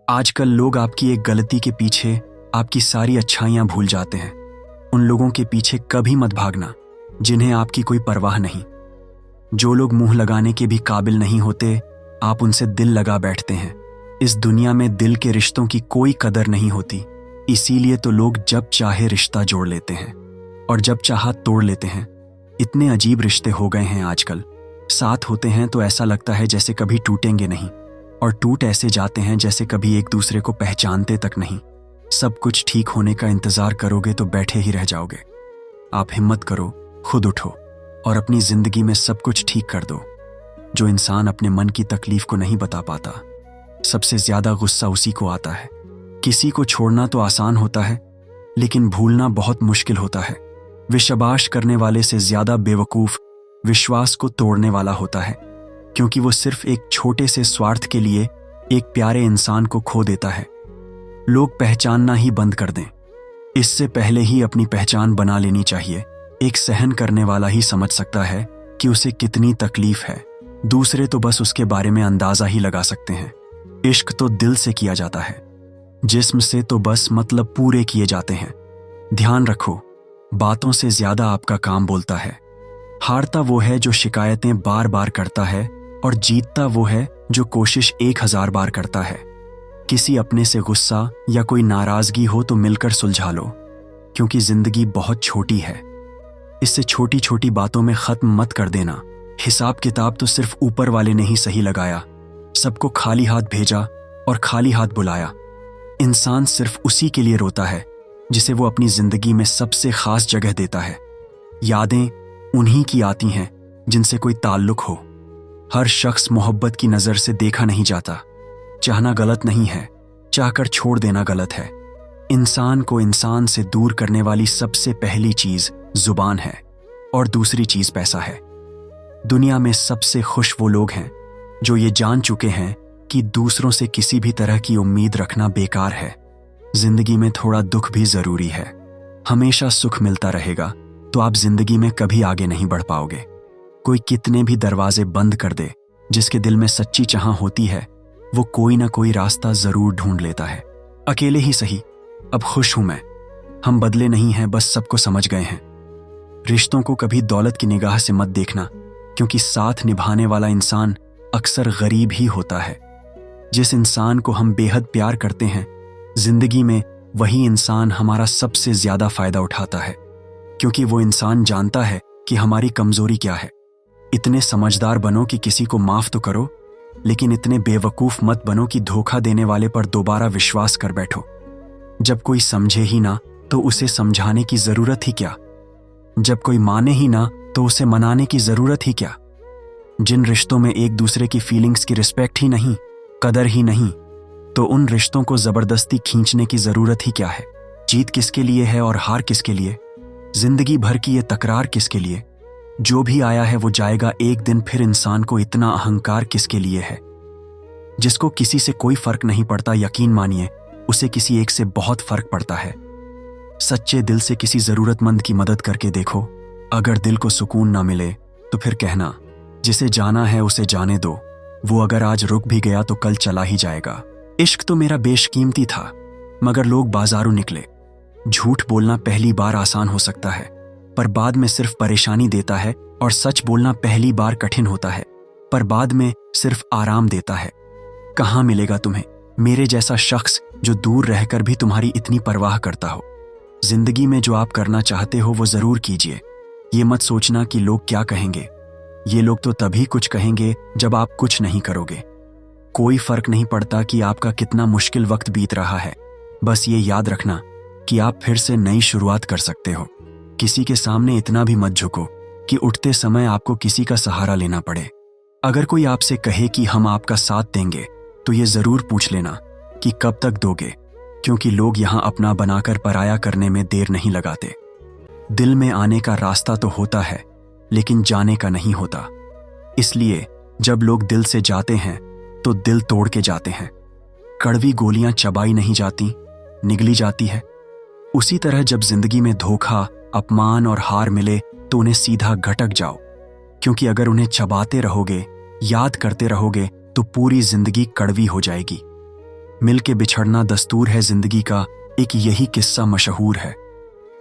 आजकल लोग आपकी एक गलती के पीछे आपकी सारी अच्छाइयां भूल जाते हैं। उन लोगों के पीछे कभी मत भागना जिन्हें आपकी कोई परवाह नहीं। जो लोग मुंह लगाने के भी काबिल नहीं होते, आप उनसे दिल लगा बैठते हैं। इस दुनिया में दिल के रिश्तों की कोई कदर नहीं होती, इसीलिए तो लोग जब चाहे रिश्ता जोड़ लेते हैं और जब चाहा तोड़ लेते हैं। इतने अजीब रिश्ते हो गए हैं आजकल। साथ होते हैं तो ऐसा लगता है जैसे कभी टूटेंगे नहीं, और टूट ऐसे जाते हैं जैसे कभी एक दूसरे को पहचानते तक नहीं। सब कुछ ठीक होने का इंतजार करोगे तो बैठे ही रह जाओगे। आप हिम्मत करो, खुद उठो और अपनी जिंदगी में सब कुछ ठीक कर दो। जो इंसान अपने मन की तकलीफ को नहीं बता पाता, सबसे ज्यादा गुस्सा उसी को आता है। किसी को छोड़ना तो आसान होता है, लेकिन भूलना बहुत मुश्किल होता है। विश्वास करने वाले से ज्यादा बेवकूफ विश्वास को तोड़ने वाला होता है, क्योंकि वो सिर्फ एक छोटे से स्वार्थ के लिए एक प्यारे इंसान को खो देता है। लोग पहचानना ही बंद कर दें, इससे पहले ही अपनी पहचान बना लेनी चाहिए। एक सहन करने वाला ही समझ सकता है कि उसे कितनी तकलीफ है, दूसरे तो बस उसके बारे में अंदाजा ही लगा सकते हैं। इश्क तो दिल से किया जाता है, जिस्म से तो बस मतलब पूरे किए जाते हैं। ध्यान रखो, बातों से ज्यादा आपका काम बोलता है। हारता वो है जो शिकायतें बार बार करता है, और जीतता वो है जो कोशिश 1000 बार करता है। किसी अपने से गुस्सा या कोई नाराजगी हो तो मिलकर सुलझा लो, क्योंकि जिंदगी बहुत छोटी है। इससे छोटी छोटी बातों में खत्म मत कर देना। हिसाब किताब तो सिर्फ ऊपर वाले ने ही सही लगाया। सबको खाली हाथ भेजा और खाली हाथ बुलाया। इंसान सिर्फ उसी के लिए रोता है जिसे वो अपनी जिंदगी में सबसे खास जगह देता है। यादें उन्हीं की आती हैं जिनसे कोई ताल्लुक हो। हर शख्स मोहब्बत की नजर से देखा नहीं जाता। चाहना गलत नहीं है, चाहकर छोड़ देना गलत है। इंसान को इंसान से दूर करने वाली सबसे पहली चीज जुबान है, और दूसरी चीज पैसा है। दुनिया में सबसे खुश वो लोग हैं जो ये जान चुके हैं कि दूसरों से किसी भी तरह की उम्मीद रखना बेकार है। जिंदगी में थोड़ा दुख भी जरूरी है। हमेशा सुख मिलता रहेगा तो आप जिंदगी में कभी आगे नहीं बढ़ पाओगे। कोई कितने भी दरवाजे बंद कर दे, जिसके दिल में सच्ची चाह होती है, वो कोई ना कोई रास्ता जरूर ढूंढ लेता है। अकेले ही सही, अब खुश हूं मैं। हम बदले नहीं हैं, बस सबको समझ गए हैं। रिश्तों को कभी दौलत की निगाह से मत देखना, क्योंकि साथ निभाने वाला इंसान अक्सर गरीब ही होता है। जिस इंसान को हम बेहद प्यार करते हैं, जिंदगी में वही इंसान हमारा सबसे ज्यादा फायदा उठाता है, क्योंकि वो इंसान जानता है कि हमारी कमजोरी क्या है। इतने समझदार बनो कि किसी को माफ तो करो, लेकिन इतने बेवकूफ मत बनो कि धोखा देने वाले पर दोबारा विश्वास कर बैठो। जब कोई समझे ही ना तो उसे समझाने की जरूरत ही क्या। जब कोई माने ही ना तो उसे मनाने की जरूरत ही क्या। जिन रिश्तों में एक दूसरे की फीलिंग्स की रिस्पेक्ट ही नहीं, कदर ही नहीं, तो उन रिश्तों को जबरदस्ती खींचने की जरूरत ही क्या है। जीत किसके लिए है और हार किसके लिए? जिंदगी भर की ये तकरार किसके लिए? जो भी आया है वो जाएगा एक दिन, फिर इंसान को इतना अहंकार किसके लिए है? जिसको किसी से कोई फर्क नहीं पड़ता, यकीन मानिए उसे किसी एक से बहुत फर्क पड़ता है। सच्चे दिल से किसी जरूरतमंद की मदद करके देखो। अगर दिल को सुकून ना मिले तो फिर कहना, जिसे जाना है उसे जाने दो। वो अगर आज रुक भी गया तो कल चला ही जाएगा। इश्क तो मेरा बेशकीमती था, मगर लोग बाजारू निकले। झूठ बोलना पहली बार आसान हो सकता है, पर बाद में सिर्फ परेशानी देता है, और सच बोलना पहली बार कठिन होता है, पर बाद में सिर्फ आराम देता है। कहाँ मिलेगा तुम्हें मेरे जैसा शख्स जो दूर रहकर भी तुम्हारी इतनी परवाह करता हो? जिंदगी में जो आप करना चाहते हो वो जरूर कीजिए। ये मत सोचना कि लोग क्या कहेंगे। ये लोग तो तभी कुछ कहेंगे जब आप कुछ नहीं करोगे। कोई फर्क नहीं पड़ता कि आपका कितना मुश्किल वक्त बीत रहा है। बस ये याद रखना कि आप फिर से नई शुरुआत कर सकते हो। किसी के सामने इतना भी मत झुको कि उठते समय आपको किसी का सहारा लेना पड़े। अगर कोई आपसे कहे कि हम आपका साथ देंगे, तो ये जरूर पूछ लेना कि कब तक दोगे, क्योंकि लोग यहां अपना बनाकर पराया करने में देर नहीं लगाते। दिल में आने का रास्ता तो होता है, लेकिन जाने का नहीं होता। इसलिए जब लोग दिल से जाते हैं तो दिल तोड़ के जाते हैं। कड़वी गोलियां चबाई नहीं जाती, निगली जाती है। उसी तरह जब जिंदगी में धोखा, अपमान और हार मिले तो उन्हें सीधा घटक जाओ, क्योंकि अगर उन्हें चबाते रहोगे, याद करते रहोगे, तो पूरी जिंदगी कड़वी हो जाएगी। मिल के बिछड़ना दस्तूर है जिंदगी का, एक यही किस्सा मशहूर है।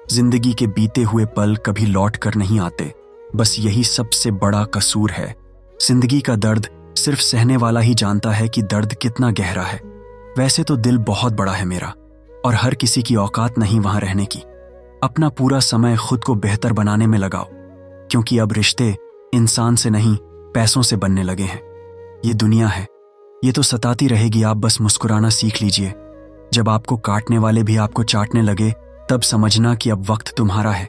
जिंदगी के बीते हुए पल कभी लौट कर नहीं आते, बस यही सबसे बड़ा कसूर है। जिंदगी का दर्द सिर्फ सहने वाला ही जानता है कि दर्द कितना गहरा है। वैसे तो दिल बहुत बड़ा है मेरा, और हर किसी की औकात नहीं वहां रहने की। अपना पूरा समय खुद को बेहतर बनाने में लगाओ, क्योंकि अब रिश्ते इंसान से नहीं पैसों से बनने लगे हैं। ये दुनिया है, ये तो सताती रहेगी, आप बस मुस्कुराना सीख लीजिए। जब आपको काटने वाले भी आपको चाटने लगे, तब समझना कि अब वक्त तुम्हारा है।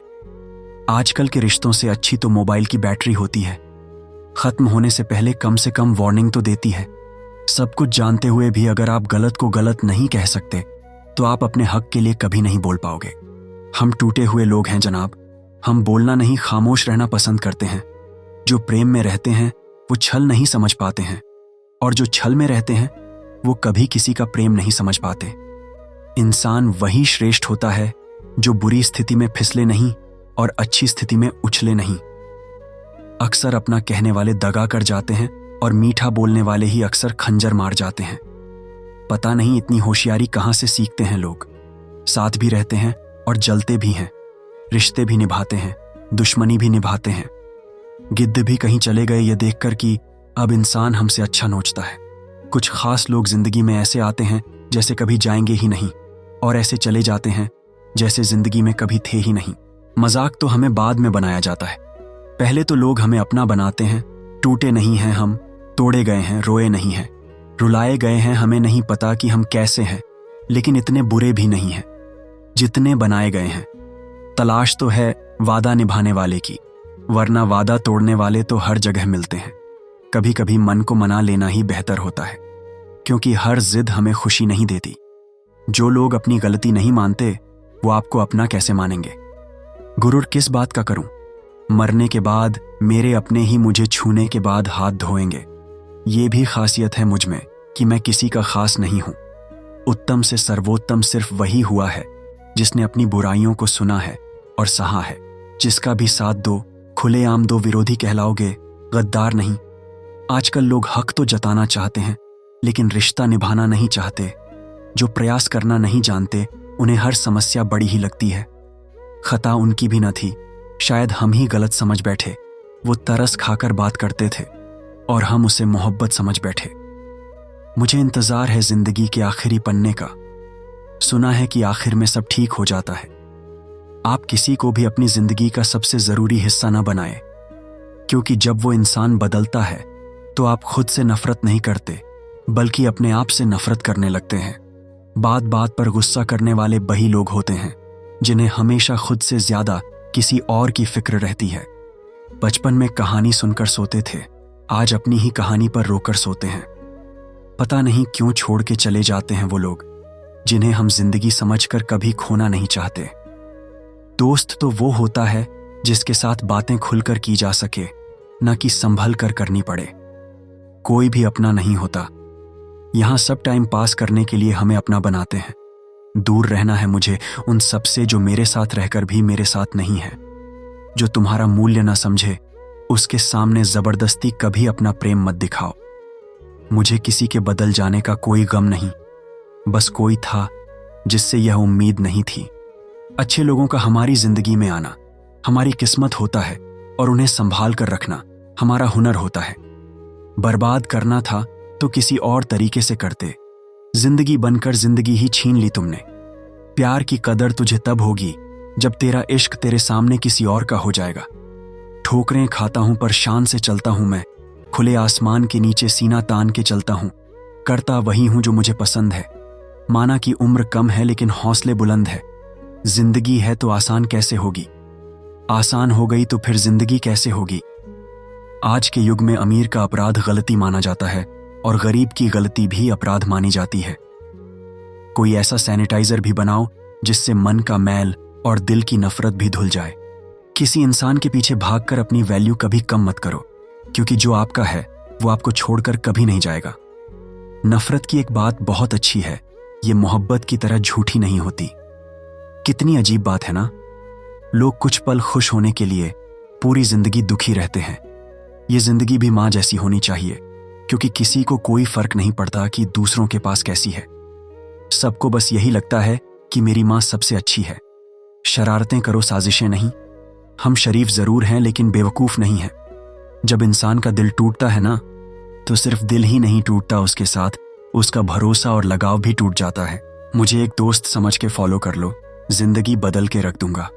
आजकल के रिश्तों से अच्छी तो मोबाइल की बैटरी होती है, खत्म होने से पहले कम से कम वार्निंग तो देती है। सब कुछ जानते हुए भी अगर आप गलत को गलत नहीं कह सकते, तो आप अपने हक के लिए कभी नहीं बोल पाओगे। हम टूटे हुए लोग हैं जनाब, हम बोलना नहीं खामोश रहना पसंद करते हैं। जो प्रेम में रहते हैं वो छल नहीं समझ पाते हैं, और जो छल में रहते हैं वो कभी किसी का प्रेम नहीं समझ पाते। इंसान वही श्रेष्ठ होता है जो बुरी स्थिति में फिसले नहीं और अच्छी स्थिति में उछले नहीं। अक्सर अपना कहने वाले दगा कर जाते हैं, और मीठा बोलने वाले ही अक्सर खंजर मार जाते हैं। पता नहीं इतनी होशियारी कहां से सीखते हैं लोग। साथ भी रहते हैं और जलते भी हैं, रिश्ते भी निभाते हैं, दुश्मनी भी निभाते हैं। गिद्ध भी कहीं चले गए ये देखकर कि अब इंसान हमसे अच्छा नोचता है। कुछ खास लोग जिंदगी में ऐसे आते हैं जैसे कभी जाएंगे ही नहीं, और ऐसे चले जाते हैं जैसे जिंदगी में कभी थे ही नहीं। मजाक तो हमें बाद में बनाया जाता है, पहले तो लोग हमें अपना बनाते हैं। टूटे नहीं हैं हम, तोड़े गए हैं, रोए नहीं हैं, रुलाए गए हैं, हमें नहीं पता कि हम कैसे हैं, लेकिन इतने बुरे भी नहीं हैं जितने बनाए गए हैं। तलाश तो है वादा निभाने वाले की, वरना वादा तोड़ने वाले तो हर जगह मिलते हैं। कभी कभी मन को मना लेना ही बेहतर होता है, क्योंकि हर जिद हमें खुशी नहीं देती। जो लोग अपनी गलती नहीं मानते वो आपको अपना कैसे मानेंगे। गुरूर किस बात का करूं, मरने के बाद मेरे अपने ही मुझे छूने के बाद हाथ धोएंगे। ये भी खासियत है मुझ में कि मैं किसी का खास नहीं हूं। उत्तम से सर्वोत्तम सिर्फ वही हुआ है जिसने अपनी बुराइयों को सुना है और सहा है। जिसका भी साथ दो, खुलेआम दो, विरोधी कहलाओगे, गद्दार नहीं। आजकल लोग हक तो जताना चाहते हैं, लेकिन रिश्ता निभाना नहीं चाहते। जो प्रयास करना नहीं जानते, उन्हें हर समस्या बड़ी ही लगती है। खता उनकी भी न थी, शायद हम ही गलत समझ बैठे। वो तरस खाकर बात करते थे और हम उसे मोहब्बत समझ बैठे। मुझे इंतजार है जिंदगी के आखिरी पन्ने का। सुना है कि आखिर में सब ठीक हो जाता है। आप किसी को भी अपनी जिंदगी का सबसे जरूरी हिस्सा न बनाए, क्योंकि जब वो इंसान बदलता है तो आप खुद से नफरत नहीं करते, बल्कि अपने आप से नफरत करने लगते हैं। बात बात पर गुस्सा करने वाले वही लोग होते हैं जिन्हें हमेशा खुद से ज्यादा किसी और की फिक्र रहती है। बचपन में कहानी सुनकर सोते थे, आज अपनी ही कहानी पर रोकर सोते हैं। पता नहीं क्यों छोड़ के चले जाते हैं वो लोग जिन्हें हम जिंदगी समझकर कभी खोना नहीं चाहते। दोस्त तो वो होता है जिसके साथ बातें खुलकर की जा सके, न कि संभल कर करनी पड़े। कोई भी अपना नहीं होता। यहां सब टाइम पास करने के लिए हमें अपना बनाते हैं। दूर रहना है मुझे उन सब से जो मेरे साथ रहकर भी मेरे साथ नहीं है। जो तुम्हारा मूल्य न समझे, उसके सामने जबरदस्ती कभी अपना प्रेम मत दिखाओ। मुझे किसी के बदल जाने का कोई गम नहीं, बस कोई था जिससे यह उम्मीद नहीं थी। अच्छे लोगों का हमारी जिंदगी में आना हमारी किस्मत होता है, और उन्हें संभाल कर रखना हमारा हुनर होता है। बर्बाद करना था तो किसी और तरीके से करते। जिंदगी बनकर जिंदगी ही छीन ली तुमने। प्यार की कदर तुझे तब होगी जब तेरा इश्क तेरे सामने किसी और का हो जाएगा। ठोकरें खाता हूं पर शान से चलता हूं मैं, खुले आसमान के नीचे सीना तान के चलता हूं। करता वही हूं जो मुझे पसंद है। माना कि उम्र कम है लेकिन हौसले बुलंद है। जिंदगी है तो आसान कैसे होगी, आसान हो गई तो फिर जिंदगी कैसे होगी। आज के युग में अमीर का अपराध गलती माना जाता है, और गरीब की गलती भी अपराध मानी जाती है। कोई ऐसा सैनिटाइजर भी बनाओ जिससे मन का मैल और दिल की नफरत भी धुल जाए। किसी इंसान के पीछे भागकर अपनी वैल्यू कभी कम मत करो, क्योंकि जो आपका है वो आपको छोड़कर कभी नहीं जाएगा। नफरत की एक बात बहुत अच्छी है, ये मोहब्बत की तरह झूठी नहीं होती। कितनी अजीब बात है ना। लोग कुछ पल खुश होने के लिए पूरी जिंदगी दुखी रहते हैं। ये जिंदगी भी माँ जैसी होनी चाहिए, क्योंकि किसी को कोई फर्क नहीं पड़ता कि दूसरों के पास कैसी है। सबको बस यही लगता है कि मेरी माँ सबसे अच्छी है। शरारतें करो, साजिशें नहीं। हम शरीफ जरूर हैं लेकिन बेवकूफ नहीं हैं। जब इंसान का दिल टूटता है ना, तो सिर्फ दिल ही नहीं टूटता, उसके साथ उसका भरोसा और लगाव भी टूट जाता है। मुझे एक दोस्त समझ के फॉलो कर लो, जिंदगी बदल के रख दूंगा।